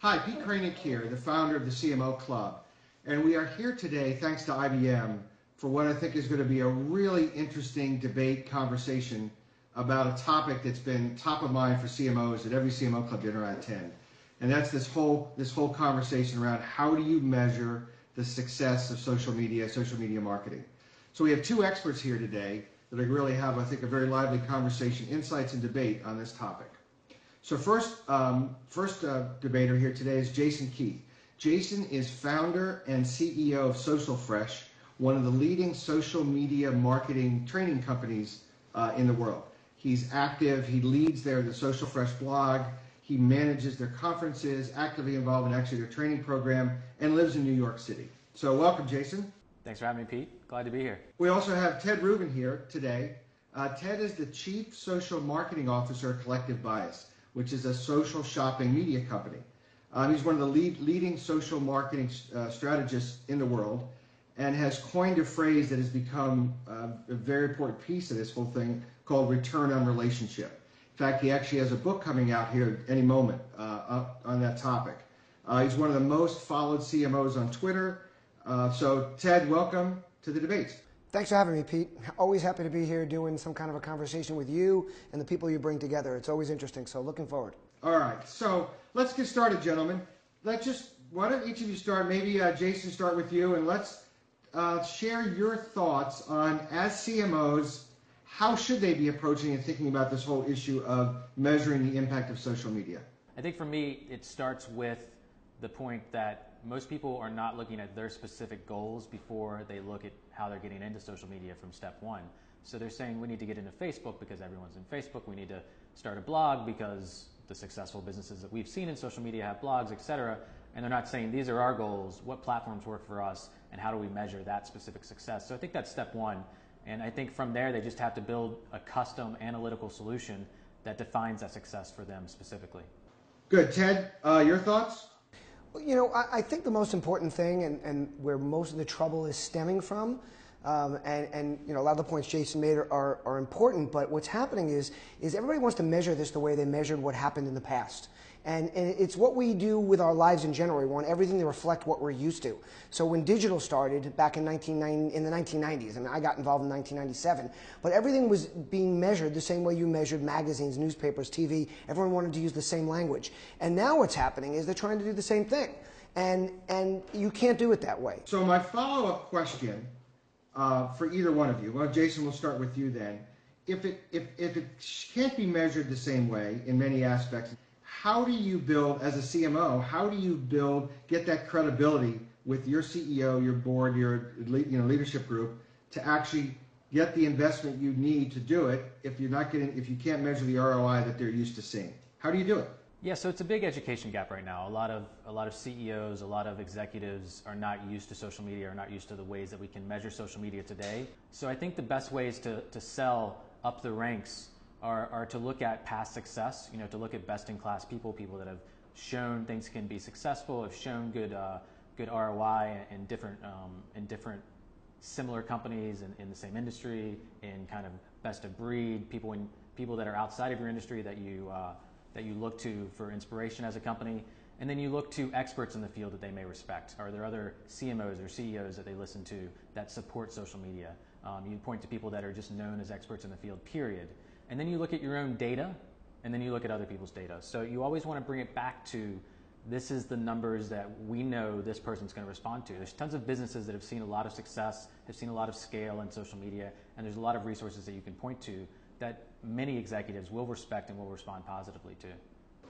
Hi, Pete Kranick here, the founder of the CMO Club. And we are here today, thanks to IBM, for what I think is going to be a really interesting debate conversation about a topic that's been top of mind for CMOs at every CMO Club dinner I attend. And that's this whole conversation around how do you measure the success of social media marketing. So we have two experts here today that are going to really have, I think, a very lively conversation, insights, and debate on this topic. So first debater here today is Jason Keith. Jason is founder and CEO of Social Fresh, one of the leading social media marketing training companies in the world. He's active, he leads the Social Fresh blog, he manages their conferences, actively involved in actually their training program, and lives in New York City. So welcome, Jason. Thanks for having me, Pete. Glad to be here. We also have Ted Rubin here today. Ted is the Chief Social Marketing Officer at Collective Bias, which is a social shopping media company. He's one of the leading social marketing strategists in the world and has coined a phrase that has become a very important piece of this whole thing called return on relationship. In fact, he actually has a book coming out here any moment on that topic. He's one of the most followed CMOs on Twitter. So Ted, welcome to the debates. Thanks for having me, Pete. Always happy to be here doing some kind of a conversation with you and the people you bring together. It's always interesting, so looking forward. All right, so let's get started, gentlemen. Why don't each of you start, maybe Jason, start with you, and let's share your thoughts on, as CMOs, how should they be approaching and thinking about this whole issue of measuring the impact of social media? I think for me, it starts with the point that most people are not looking at their specific goals before they look at how they're getting into social media from step one. So they're saying we need to get into Facebook because everyone's in Facebook. We need to start a blog because the successful businesses that we've seen in social media have blogs, etc. And they're not saying these are our goals, what platforms work for us, and how do we measure that specific success. So I think that's step one. And I think from there, they just have to build a custom analytical solution that defines that success for them specifically. Good. Ted, your thoughts? You know, I think the most important thing and where most of the trouble is stemming from, and you know, a lot of the points Jason made are important, but what's happening is everybody wants to measure this the way they measured what happened in the past. And it's what we do with our lives in general. We want everything to reflect what we're used to. So when digital started back in the 1990s, I mean, I got involved in 1997, but everything was being measured the same way you measured magazines, newspapers, TV. Everyone wanted to use the same language. And now what's happening is they're trying to do the same thing. And you can't do it that way. So my follow-up question for either one of you, well, Jason, we'll start with you then. If it can't be measured the same way in many aspects, how do you build, as a CMO, how do you get that credibility with your CEO, your board, your leadership group to actually get the investment you need to do it if you can't measure the ROI that they're used to seeing? How do you do it? Yeah, so it's a big education gap right now. A lot of CEOs, a lot of executives are not used to social media, are not used to the ways that we can measure social media today. So I think the best ways to sell up the ranks are to look at past success, to look at best-in-class people that have shown things can be successful, have shown good ROI in different similar companies in the same industry, in kind of best of breed, people that are outside of your industry that you look to for inspiration as a company, and then you look to experts in the field that they may respect. Are there other CMOs or CEOs that they listen to that support social media? You point to people that are just known as experts in the field, period. And then you look at your own data, and then you look at other people's data. So you always want to bring it back to, this is the numbers that we know this person's going to respond to. There's tons of businesses that have seen a lot of success, have seen a lot of scale in social media, and there's a lot of resources that you can point to that many executives will respect and will respond positively to.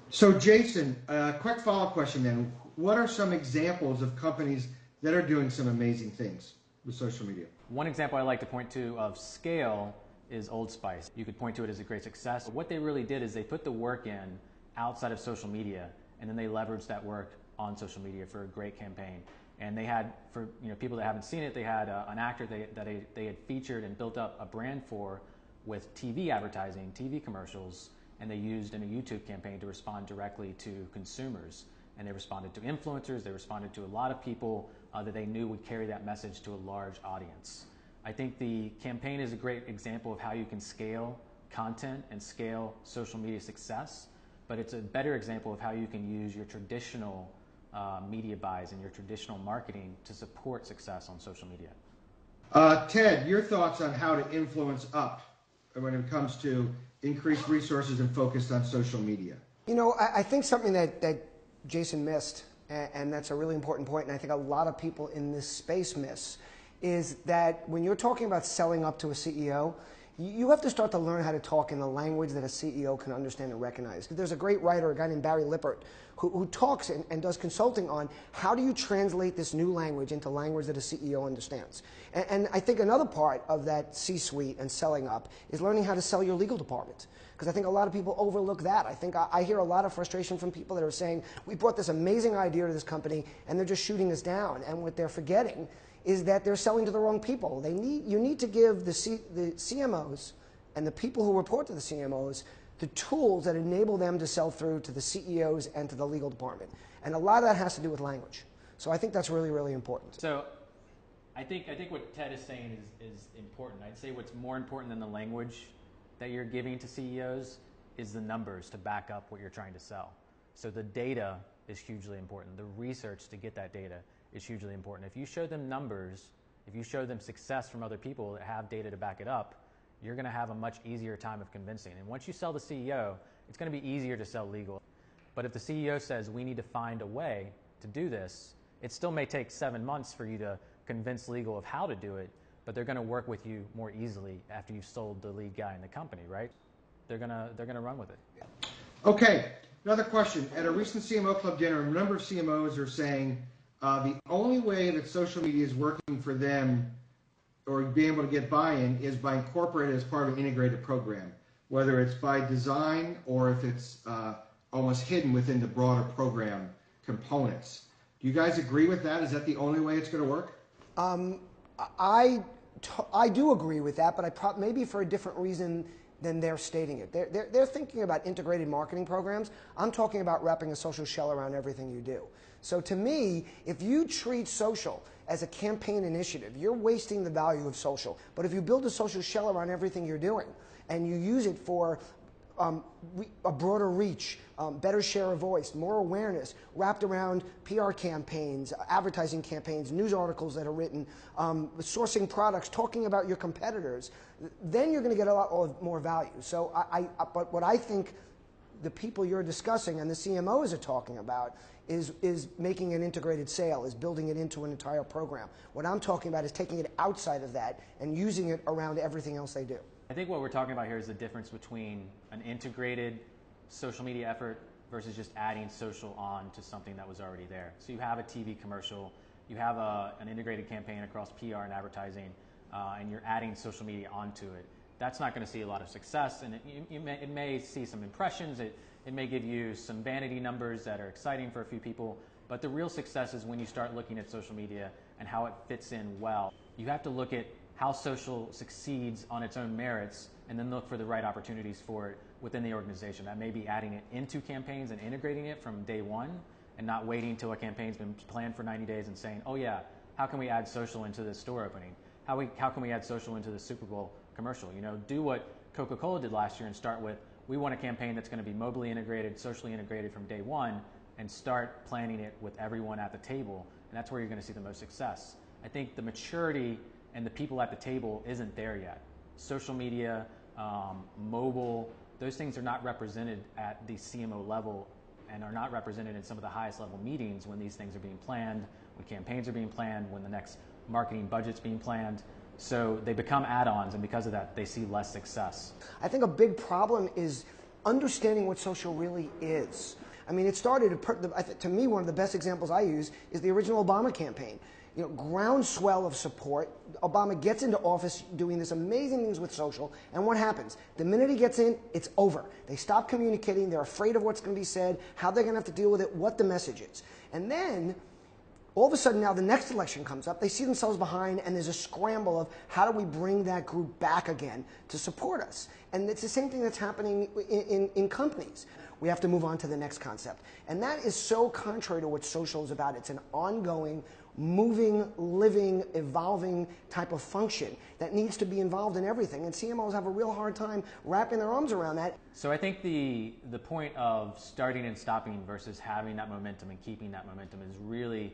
So Jason, quick follow-up question then. What are some examples of companies that are doing some amazing things with social media? One example I like to point to of scale is Old Spice. You could point to it as a great success. What they really did is they put the work in outside of social media, and then they leveraged that work on social media for a great campaign. And they had, for people that haven't seen it, they had an actor that they had featured and built up a brand for with TV advertising, TV commercials, and they used in a YouTube campaign to respond directly to consumers. And they responded to influencers, they responded to a lot of people that they knew would carry that message to a large audience. I think the campaign is a great example of how you can scale content and scale social media success but it's a better example of how you can use your traditional media buys and your traditional marketing to support success on social media. Ted, your thoughts on how to influence up when it comes to increased resources and focused on social media? You know, I think something that Jason missed, and that's a really important point, and I think a lot of people in this space miss, is that when you're talking about selling up to a CEO, you have to start to learn how to talk in the language that a CEO can understand and recognize. There's a great writer, a guy named Barry Lippert, who talks and does consulting on how do you translate this new language into language that a CEO understands. And I think another part of that C-suite and selling up is learning how to sell your legal department. Because I think a lot of people overlook that. I think I hear a lot of frustration from people that are saying, we brought this amazing idea to this company and they're just shooting us down. And what they're forgetting is that they're selling to the wrong people. You need to give the CMOs and the people who report to the CMOs the tools that enable them to sell through to the CEOs and to the legal department. And a lot of that has to do with language. So I think that's really, really important. So I think what Ted is saying is important. I'd say what's more important than the language that you're giving to CEOs is the numbers to back up what you're trying to sell. So the data is hugely important. The research to get that data is hugely important. If you show them numbers, if you show them success from other people that have data to back it up, you're going to have a much easier time of convincing. And once you sell the CEO, it's going to be easier to sell legal. But if the CEO says, we need to find a way to do this, it still may take 7 months for you to convince legal of how to do it, but they're going to work with you more easily after you've sold the lead guy in the company, right? They're going to run with it. Okay, another question. At a recent CMO Club dinner, a number of CMOs are saying the only way that social media is working for them or being able to get buy-in is by incorporating it as part of an integrated program, whether it's by design or if it's almost hidden within the broader program components. Do you guys agree with that? Is that the only way it's going to work? I do agree with that, but maybe for a different reason than they're stating it. They're thinking about integrated marketing programs. I'm talking about wrapping a social shell around everything you do. So to me, if you treat social as a campaign initiative, you're wasting the value of social. But if you build a social shell around everything you're doing and you use it for a broader reach, better share of voice, more awareness, wrapped around PR campaigns, advertising campaigns, news articles that are written, sourcing products, talking about your competitors, then you're going to get a lot more value. So but what I think the people you're discussing and the CMOs are talking about is making an integrated sale, is building it into an entire program. What I'm talking about is taking it outside of that and using it around everything else they do. I think what we're talking about here is the difference between an integrated social media effort versus just adding social on to something that was already there. So you have a TV commercial, you have an integrated campaign across PR and advertising, and you're adding social media onto it. That's not going to see a lot of success, and it may see some impressions, it may give you some vanity numbers that are exciting for a few people, but the real success is when you start looking at social media and how it fits in well. You have to look at how social succeeds on its own merits and then look for the right opportunities for it within the organization. That may be adding it into campaigns and integrating it from day one and not waiting until a campaign's been planned for 90 days and saying, oh yeah, how can we add social into this store opening? How can we add social into the Super Bowl commercial? You know, do what Coca-Cola did last year and start with, we want a campaign that's going to be mobily integrated, socially integrated from day one, and start planning it with everyone at the table. And that's where you're going to see the most success. I think the maturity and the people at the table isn't there yet. Social media, mobile, those things are not represented at the CMO level and are not represented in some of the highest level meetings when these things are being planned, when campaigns are being planned, when the next marketing budget's being planned. So they become add-ons, and because of that, they see less success. I think a big problem is understanding what social really is. I mean, it started, to me, one of the best examples I use is the original Obama campaign. You know, groundswell of support. Obama gets into office doing this amazing things with social, and what happens? The minute he gets in, it's over. They stop communicating, they're afraid of what's going to be said, how they're going to have to deal with it, what the message is. And then, all of a sudden now the next election comes up, they see themselves behind, and there's a scramble of how do we bring that group back again to support us? And it's the same thing that's happening in companies. We have to move on to the next concept. And that is so contrary to what social is about. It's an ongoing moving, living, evolving type of function that needs to be involved in everything. And CMOs have a real hard time wrapping their arms around that. So I think the point of starting and stopping versus having that momentum and keeping that momentum is really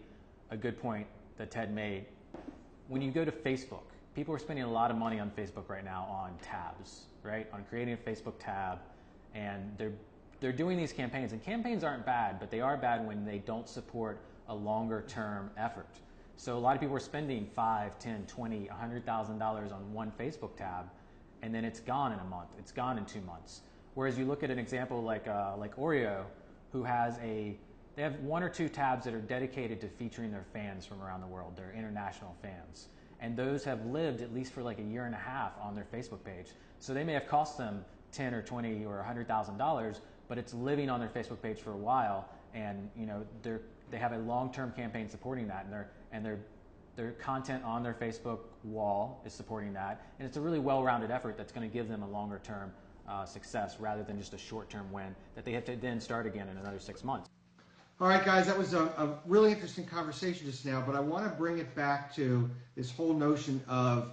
a good point that Ted made. When you go to Facebook, people are spending a lot of money on Facebook right now on tabs, right? On creating a Facebook tab, and they're doing these campaigns. And campaigns aren't bad, but they are bad when they don't support a longer term effort. So a lot of people are spending $5, $10, $20, $100,000 on one Facebook tab, and then it's gone in a month. It's gone in 2 months. Whereas you look at an example like Oreo, who they have 1 or 2 tabs that are dedicated to featuring their fans from around the world, their international fans. And those have lived at least for like a year and a half on their Facebook page. So they may have cost them $10 or $20 or $100,000, but it's living on their Facebook page for a while, and they have a long-term campaign supporting that, and their content on their Facebook wall is supporting that, and it's a really well-rounded effort that's going to give them a longer-term success rather than just a short-term win that they have to then start again in another 6 months. All right, guys, that was a really interesting conversation just now, but I want to bring it back to this whole notion of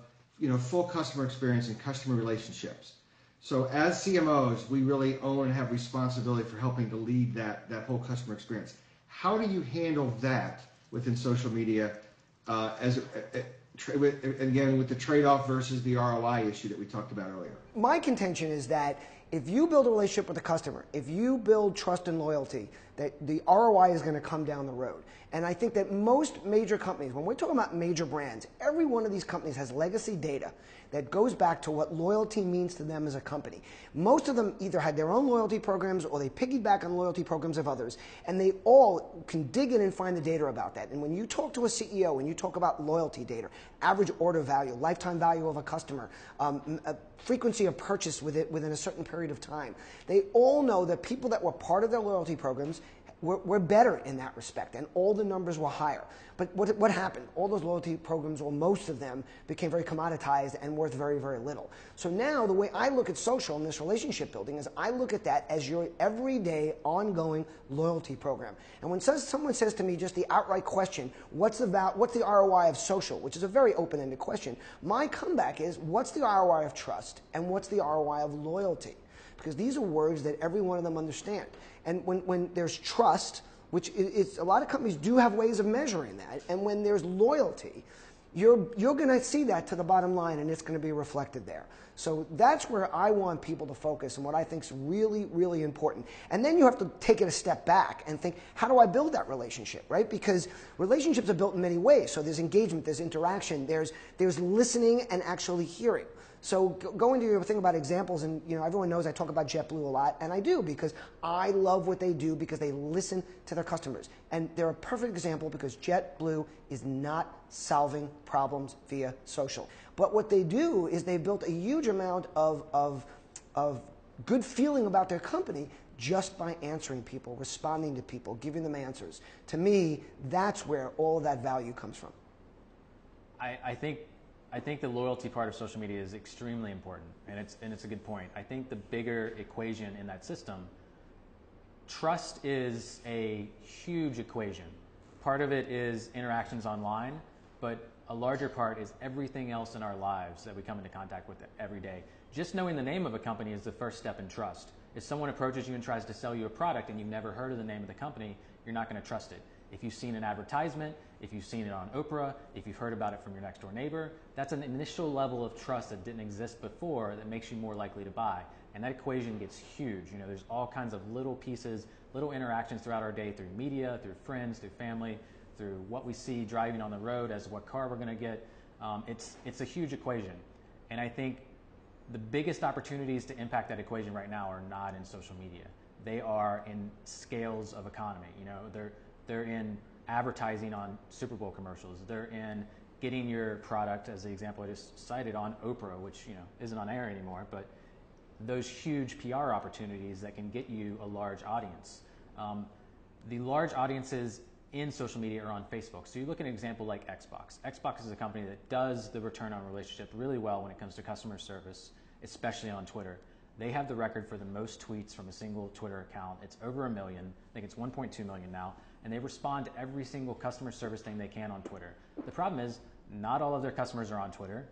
full customer experience and customer relationships. So as CMOs, we really own and have responsibility for helping to lead that whole customer experience. How do you handle that within social media again, with the trade-off versus the ROI issue that we talked about earlier? My contention is that if you build a relationship with a customer, if you build trust and loyalty, that the ROI is going to come down the road. And I think that most major companies, when we're talking about major brands, every one of these companies has legacy data that goes back to what loyalty means to them as a company. Most of them either had their own loyalty programs or they piggyback on loyalty programs of others, and they all can dig in and find the data about that. And when you talk to a CEO and you talk about loyalty data, average order value, lifetime value of a customer, frequency of purchase within a certain period of time, they all know that people that were part of their loyalty programs were better in that respect, and all the numbers were higher. But what happened? All those loyalty programs, or most of them, became very commoditized and worth very, very little. So now the way I look at social and this relationship building is I look at that as your everyday, ongoing loyalty program. And when someone says to me just the outright question, what's the ROI of social, which is a very open-ended question, my comeback is, what's the ROI of trust and what's the ROI of loyalty? Because these are words that every one of them understand. And when there's trust, which is a lot of companies do have ways of measuring that, and when there's loyalty, you're going to see that to the bottom line, and it's going to be reflected there. So that's where I want people to focus and what I think is really, really important. And then you have to take it a step back and think, how do I build that relationship, right? Because relationships are built in many ways. So there's engagement, there's interaction, there's listening and actually hearing. So going to your thing about examples, and everyone knows I talk about JetBlue a lot, and I do because I love what they do because they listen to their customers. And they're a perfect example because JetBlue is not solving problems via social. But what they do is they built a huge amount of good feeling about their company just by answering people, responding to people, giving them answers. To me, that's where all of that value comes from. I think the loyalty part of social media is extremely important, and it's a good point. I think the bigger equation in that system, trust is a huge equation. Part of it is interactions online, but a larger part is everything else in our lives that we come into contact with every day. Just knowing the name of a company is the first step in trust. If someone approaches you and tries to sell you a product and you've never heard of the name of the company, you're not going to trust it. If you've seen an advertisement, if you've seen it on Oprah, if you've heard about it from your next door neighbor, that's an initial level of trust that didn't exist before that makes you more likely to buy. And that equation gets huge. There's all kinds of little pieces, little interactions throughout our day through media, through friends, through family, through what we see driving on the road as what car we're going to get. It's a huge equation. And I think the biggest opportunities to impact that equation right now are not in social media. They are in scales of economy. They're in advertising on Super Bowl commercials. They're in getting your product, as the example I just cited, on Oprah, which isn't on air anymore, but those huge PR opportunities that can get you a large audience. The large audiences in social media are on Facebook. So you look at an example like Xbox. Xbox is a company that does the return on relationship really well when it comes to customer service, especially on Twitter. They have the record for the most tweets from a single Twitter account. It's over 1 million. I think it's 1.2 million now. And they respond to every single customer service thing they can on Twitter. The problem is not all of their customers are on Twitter.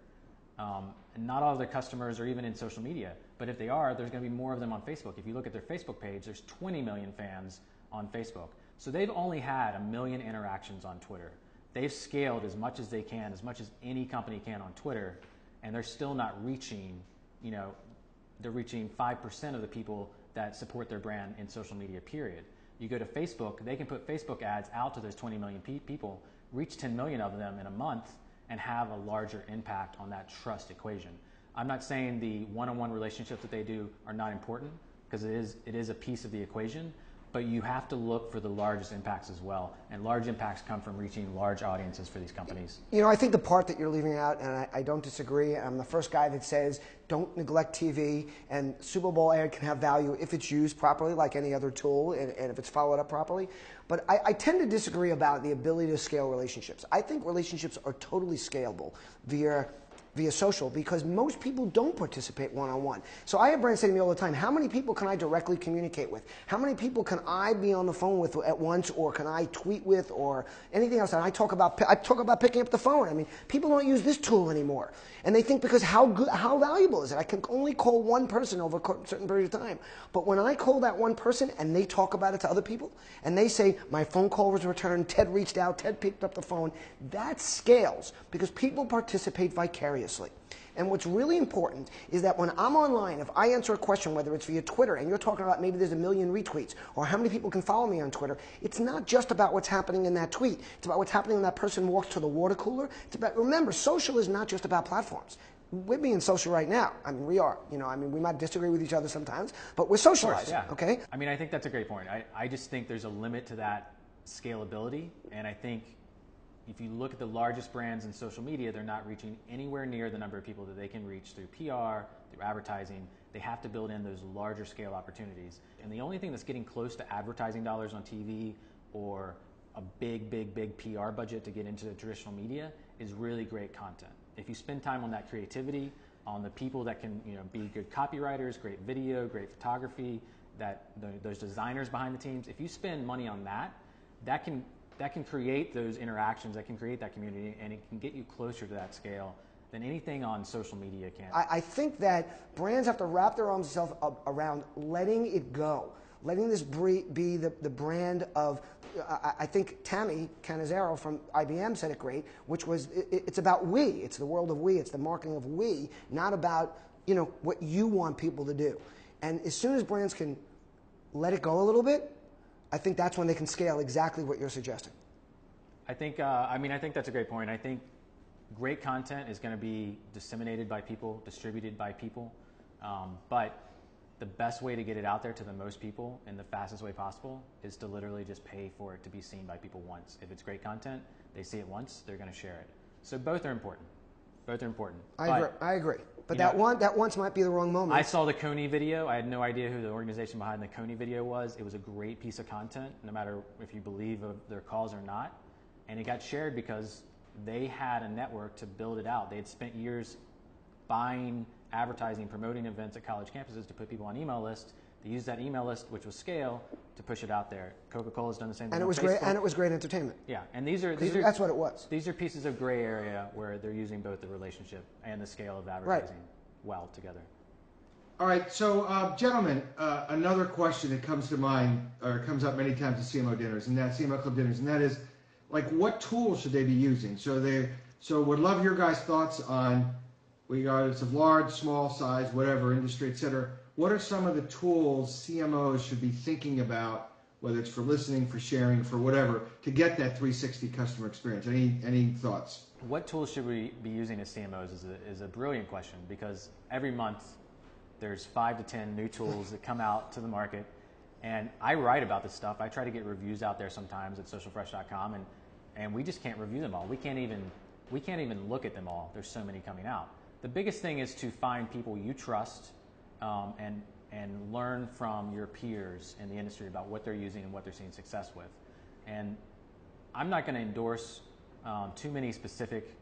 And not all of their customers are even in social media. But if they are, there's going to be more of them on Facebook. If you look at their Facebook page, there's 20 million fans on Facebook. So they've only had 1 million interactions on Twitter. They've scaled as much as they can, as much as any company can on Twitter, and they're still not reaching, they're reaching 5% of the people that support their brand in social media, period. You go to Facebook, they can put Facebook ads out to those 20 million people, reach 10 million of them in a month, and have a larger impact on that trust equation. I'm not saying the one-on-one relationships that they do are not important, because it is a piece of the equation, but you have to look for the largest impacts as well. And large impacts come from reaching large audiences for these companies. I think the part that you're leaving out, and I don't disagree, I'm the first guy that says don't neglect TV, and Super Bowl ad can have value if it's used properly like any other tool and if it's followed up properly. But I tend to disagree about the ability to scale relationships. I think relationships are totally scalable via social, because most people don't participate one-on-one. So I have brands say to me all the time, how many people can I directly communicate with? How many people can I be on the phone with at once, or can I tweet with, or anything else? And I talk about picking up the phone. I mean, people don't use this tool anymore. And they think, because how valuable is it? I can only call one person over a certain period of time. But when I call that one person and they talk about it to other people, and they say, my phone call was returned, Ted reached out, Ted picked up the phone, that scales because people participate vicariously. And what's really important is that when I'm online, if I answer a question, whether it's via Twitter, and you're talking about maybe there's 1 million retweets, or how many people can follow me on Twitter, it's not just about what's happening in that tweet. It's about what's happening when that person walks to the water cooler. It's about, remember, social is not just about platforms. We're being social right now. I mean, we are. We might disagree with each other sometimes, but we're socializing, of course, yeah. Okay? I mean, I think that's a great point. I just think there's a limit to that scalability, and I think if you look at the largest brands in social media, they're not reaching anywhere near the number of people that they can reach through PR, through advertising. They have to build in those larger scale opportunities. And the only thing that's getting close to advertising dollars on TV or a big PR budget to get into the traditional media is really great content. If you spend time on that creativity, on the people that can be good copywriters, great video, great photography, those designers behind the teams, if you spend money on that can create those interactions, that can create that community, and it can get you closer to that scale than anything on social media can. I think that brands have to wrap their arms around letting it go, letting this be the brand of, I think Tammy Cannizzaro from IBM said it great, which was, it's about we. It's the world of we. It's the marketing of we, not about what you want people to do. And as soon as brands can let it go a little bit, I think that's when they can scale exactly what you're suggesting. I think, I think that's a great point. I think great content is going to be disseminated by people, distributed by people, but the best way to get it out there to the most people in the fastest way possible is to literally just pay for it to be seen by people once. If it's great content, they see it once, they're going to share it. So both are important. Both are important. I agree. But that once might be the wrong moment. I saw the Coney video. I had no idea who the organization behind the Coney video was. It was a great piece of content, no matter if you believe of their cause or not. And it got shared because they had a network to build it out. They had spent years buying, advertising, promoting events at college campuses to put people on email lists. They used that email list, which was scale, to push it out there. Coca-Cola's done the same thing. And it was great. And it was great entertainment. Yeah, and these are that's what it was. These are pieces of gray area where they're using both the relationship and the scale of advertising well together. All right, so gentlemen, another question that comes to mind, or comes up many times at CMO dinners, and that CMO club dinners, and that is, like, what tools should they be using? So would love your guys' thoughts on, regardless of large, small size, whatever, industry, et cetera. What are some of the tools CMOs should be thinking about, whether it's for listening, for sharing, for whatever, to get that 360 customer experience? Any thoughts? What tools should we be using as CMOs is a brilliant question, because every month there's 5 to 10 new tools that come out to the market, and I write about this stuff. I try to get reviews out there sometimes at socialfresh.com, and we just can't review them all. We can't even look at them all. There's so many coming out. The biggest thing is to find people you trust, and learn from your peers in the industry about what they're using and what they're seeing success with. And I'm not going to endorse too many specific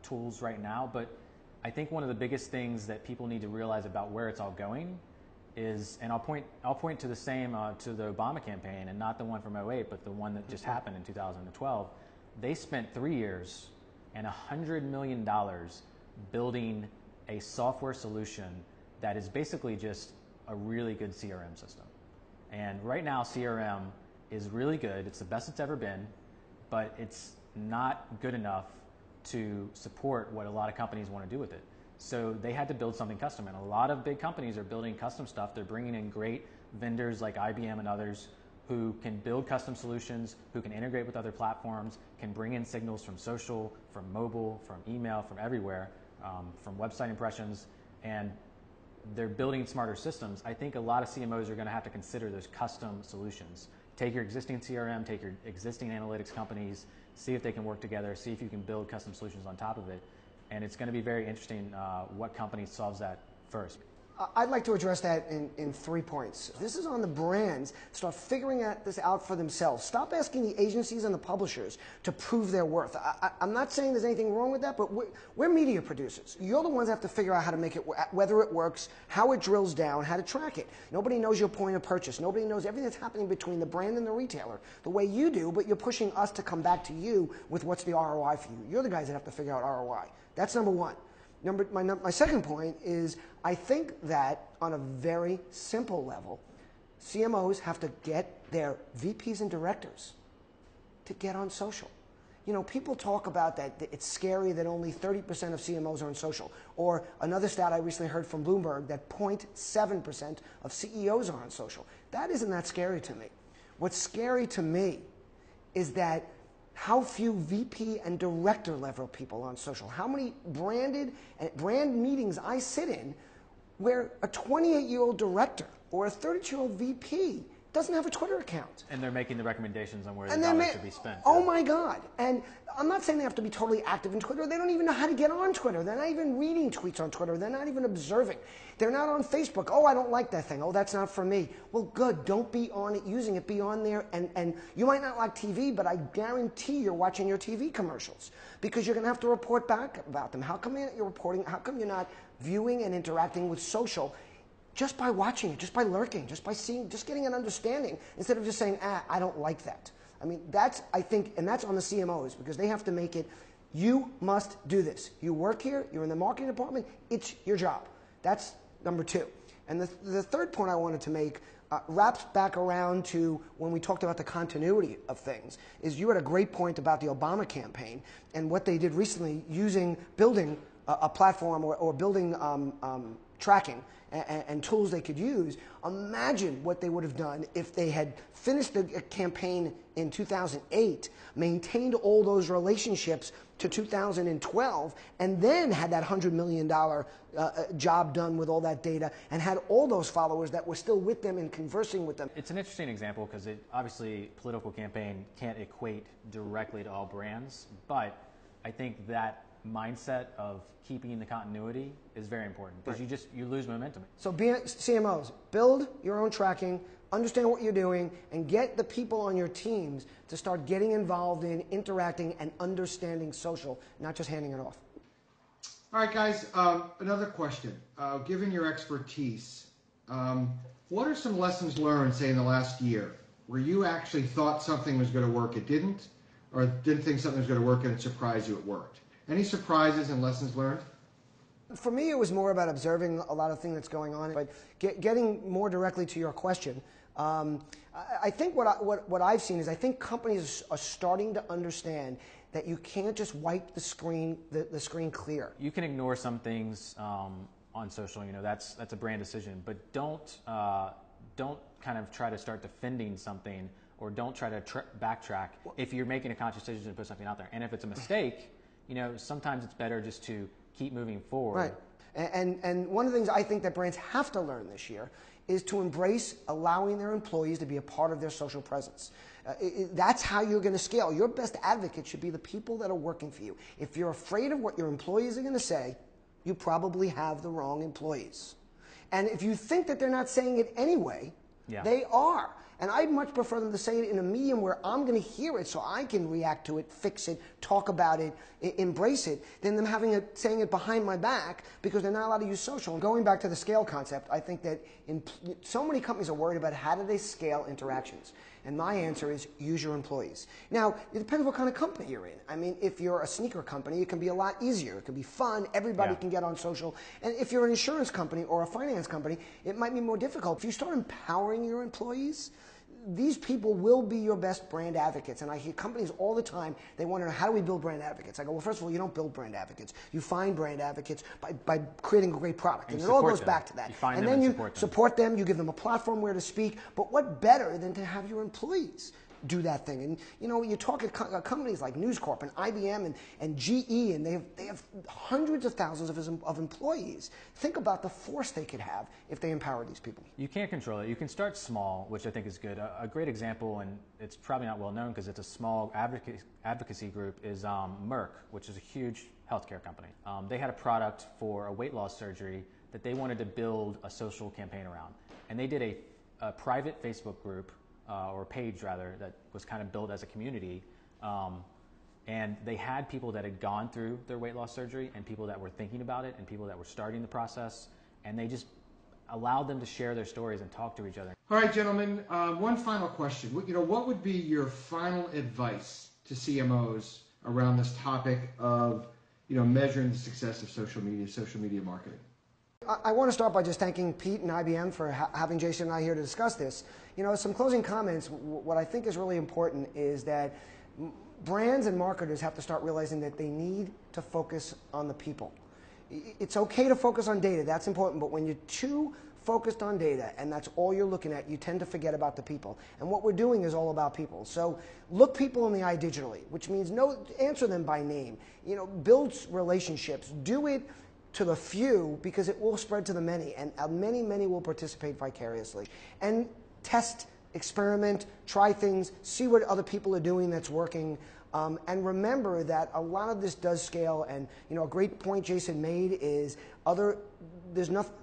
tools right now, but I think one of the biggest things that people need to realize about where it's all going is, and I'll point to the same to the Obama campaign, and not the one from '08, but the one that just happened in 2012. They spent 3 years and $100 million building a software solution that is basically just a really good CRM system. And right now, CRM is really good. It's the best it's ever been, but it's not good enough to support what a lot of companies want to do with it. So they had to build something custom, and a lot of big companies are building custom stuff. They're bringing in great vendors like IBM and others who can build custom solutions, who can integrate with other platforms, can bring in signals from social, from mobile, from email, from everywhere, from website impressions, and they're building smarter systems. I think a lot of CMOs are going to have to consider those custom solutions. Take your existing CRM, take your existing analytics companies, see if they can work together, see if you can build custom solutions on top of it. And it's going to be very interesting what company solves that first. I'd like to address that in 3 points. This is on the brands. Start figuring this out for themselves. Stop asking the agencies and the publishers to prove their worth. I'm not saying there's anything wrong with that, but we're media producers. You're the ones that have to figure out how to make it, whether it works, how it drills down, how to track it. Nobody knows your point of purchase. Nobody knows everything that's happening between the brand and the retailer the way you do, but you're pushing us to come back to you with what's the ROI for you. You're the guys that have to figure out ROI. That's number one. My second point is I think that on a very simple level, CMOs have to get their VPs and directors to get on social. You know, people talk about that it's scary that only 30% of CMOs are on social. Or another stat I recently heard from Bloomberg that 0.7% of CEOs are on social. That isn't that scary to me. What's scary to me is that how few VP and director level people on social. How many brand meetings I sit in where a 28-year-old director or a 32-year-old VP doesn't have a Twitter account. And they're making the recommendations on where the dollars should be spent. Oh my God. And I'm not saying they have to be totally active in Twitter. They don't even know how to get on Twitter. They're not even reading tweets on Twitter. They're not even observing. They're not on Facebook. Oh, I don't like that thing. Oh, that's not for me. Well, good. Don't be on it using it. Be on there. And you might not like TV, but I guarantee you're watching your TV commercials because you're going to have to report back about them. How come you're reporting? How come you're not viewing and interacting with social just by watching it, just by lurking, just by seeing, just getting an understanding instead of just saying, I don't like that. I mean, that's, I think, and that's on the CMOs because they have to make it, you must do this. You work here, you're in the marketing department, it's your job. That's number two. And the third point I wanted to make wraps back around to when we talked about the continuity of things, is you had a great point about the Obama campaign and what they did recently building a platform or building tracking and tools they could use. Imagine what they would have done if they had finished the campaign in 2008, maintained all those relationships to 2012, and then had that $100 million job done with all that data and had all those followers that were still with them and conversing with them. It's an interesting example because obviously political campaign can't equate directly to all brands, but I think that mindset of keeping the continuity is very important because you lose momentum. So CMOs, build your own tracking, understand what you're doing, and get the people on your teams to start getting involved in interacting and understanding social, not just handing it off. All right, guys, another question. Given your expertise, what are some lessons learned, say, in the last year, where you actually thought something was going to work, it didn't, or didn't think something was going to work and it surprised you it worked? Any surprises and lessons learned? For me, it was more about observing a lot of things that's going on. But getting more directly to your question, I think what I've seen is I think companies are starting to understand that you can't just wipe the screen clear. You can ignore some things on social. You know, that's a brand decision. But don't kind of try to start defending something, or don't try to backtrack if you're making a conscious decision to put something out there. And if it's a mistake, you know, sometimes it's better just to keep moving forward. Right. And one of the things I think that brands have to learn this year is to embrace allowing their employees to be a part of their social presence. That's how you're going to scale. Your best advocate should be the people that are working for you. If you're afraid of what your employees are going to say, you probably have the wrong employees. And if you think that they're not saying it anyway, Yeah. They are. And I'd much prefer them to say it in a medium where I'm going to hear it so I can react to it, fix it, talk about it, embrace it, than them saying it behind my back because they're not allowed to use social. And going back to the scale concept, I think that so many companies are worried about how do they scale interactions. And my answer is use your employees. Now, it depends what kind of company you're in. I mean, if you're a sneaker company, it can be a lot easier. It can be fun. Everybody can get on social. And if you're an insurance company or a finance company, it might be more difficult. If you start empowering your employees, these people will be your best brand advocates. And I hear companies all the time, they want to know, how do we build brand advocates? I go, well, first of all, you don't build brand advocates. You find brand advocates by creating a great product. And it all goes back to that. And then you support them, you give them a platform where to speak. But what better than to have your employees do that thing? And you know, you talk at companies like News Corp and IBM and GE, and they have hundreds of thousands of employees. Think about the force they could have if they empower these people. You can't control it. You can start small, which I think is good. A great example, and it's probably not well known because it's a small advocacy group, is Merck, which is a huge healthcare company. They had a product for a weight loss surgery that they wanted to build a social campaign around. And they did a private Facebook group, or page rather, that was kind of built as a community. And they had people that had gone through their weight loss surgery and people that were thinking about it and people that were starting the process. And they just allowed them to share their stories and talk to each other. All right, gentlemen, one final question. What would be your final advice to CMOs around this topic of measuring the success of social media marketing? I want to start by just thanking Pete and IBM for having Jason and I here to discuss this. Some closing comments. What I think is really important is that brands and marketers have to start realizing that they need to focus on the people. It's okay to focus on data, that's important, but when you're too focused on data and that's all you're looking at, you tend to forget about the people. And what we're doing is all about people. So look people in the eye digitally, which means answer them by name. Build relationships. Do it to the few because it will spread to the many, and many will participate vicariously. And test, experiment, try things, see what other people are doing that's working, and remember that a lot of this does scale. And a great point Jason made is there's nothing.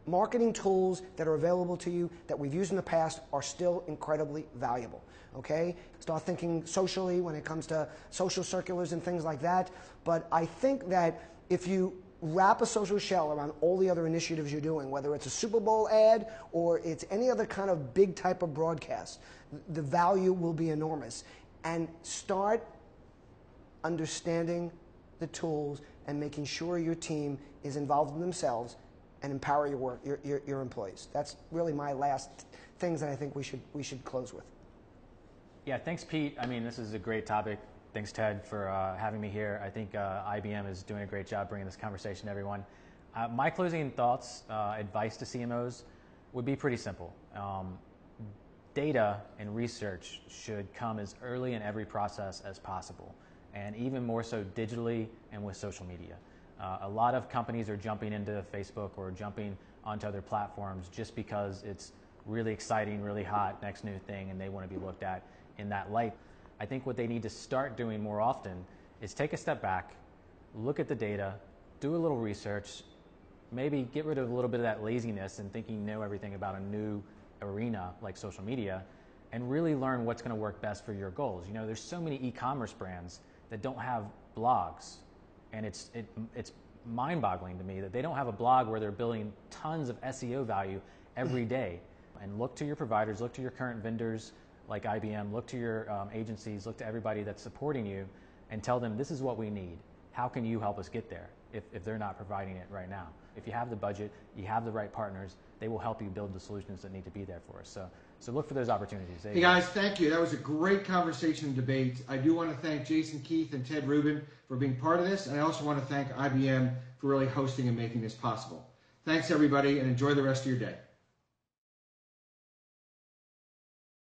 Marketing tools that are available to you that we've used in the past are still incredibly valuable. Okay? Start thinking socially when it comes to social circulars and things like that. But I think that if you wrap a social shell around all the other initiatives you're doing, whether it's a Super Bowl ad or it's any other kind of big type of broadcast, the value will be enormous. And start understanding the tools and making sure your team is involved in themselves and empower your employees. That's really my last things that I think we should close with. Yeah, thanks, Pete. I mean, this is a great topic. Thanks, Ted, for having me here. I think IBM is doing a great job bringing this conversation to everyone. My closing thoughts, advice to CMOs would be pretty simple. Data and research should come as early in every process as possible, and even more so digitally and with social media. A lot of companies are jumping into Facebook or jumping onto other platforms just because it's really exciting, really hot, next new thing, and they want to be looked at in that light. I think what they need to start doing more often is take a step back, look at the data, do a little research, maybe get rid of a little bit of that laziness and thinking you know everything about a new arena like social media, and really learn what's going to work best for your goals. There's so many e-commerce brands that don't have blogs, and it's mind-boggling to me that they don't have a blog where they're building tons of SEO value every day. And look to your providers, look to your current vendors like IBM, look to your agencies, look to everybody that's supporting you and tell them this is what we need. How can you help us get there if they're not providing it right now? If you have the budget, you have the right partners, they will help you build the solutions that need to be there for us. So look for those opportunities. Hey guys, thank you. That was a great conversation and debate. I do want to thank Jason Keith and Ted Rubin for being part of this, and I also want to thank IBM for really hosting and making this possible. Thanks everybody, and enjoy the rest of your day.